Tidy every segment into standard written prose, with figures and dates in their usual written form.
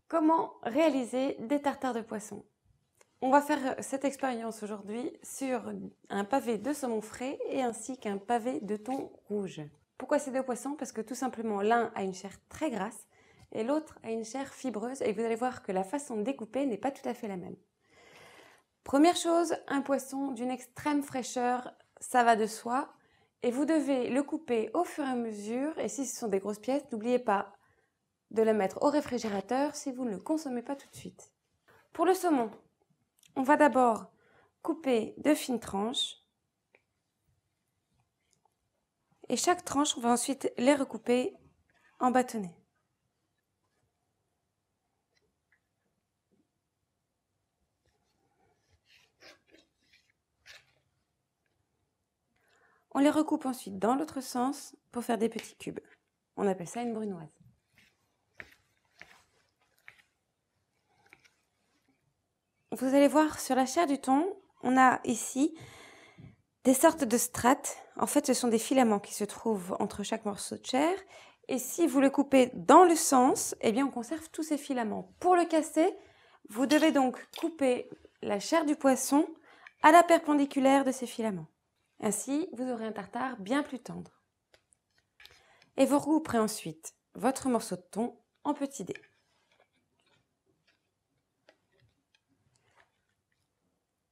Comment réaliser des tartares de poisson? On va faire cette expérience aujourd'hui sur un pavé de saumon frais et ainsi qu'un pavé de thon rouge. Pourquoi ces deux poissons? Parce que tout simplement l'un a une chair très grasse et l'autre a une chair fibreuse et vous allez voir que la façon de découper n'est pas tout à fait la même. Première chose, un poisson d'une extrême fraîcheur, ça va de soi et vous devez le couper au fur et à mesure et si ce sont des grosses pièces, n'oubliez pas de le mettre au réfrigérateur si vous ne le consommez pas tout de suite. Pour le saumon, on va d'abord couper de fines tranches et chaque tranche, on va ensuite les recouper en bâtonnets. On les recoupe ensuite dans l'autre sens pour faire des petits cubes. On appelle ça une brunoise. Vous allez voir sur la chair du thon, on a ici des sortes de strates. En fait, ce sont des filaments qui se trouvent entre chaque morceau de chair. Et si vous le coupez dans le sens, eh bien, on conserve tous ces filaments. Pour le casser, vous devez donc couper la chair du poisson à la perpendiculaire de ces filaments. Ainsi, vous aurez un tartare bien plus tendre. Et vous recouperez ensuite votre morceau de thon en petits dés.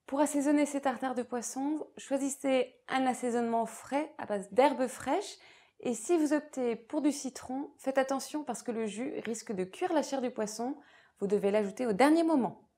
Pour assaisonner ces tartares de poisson, choisissez un assaisonnement frais à base d'herbes fraîches. Et si vous optez pour du citron, faites attention parce que le jus risque de cuire la chair du poisson. Vous devez l'ajouter au dernier moment.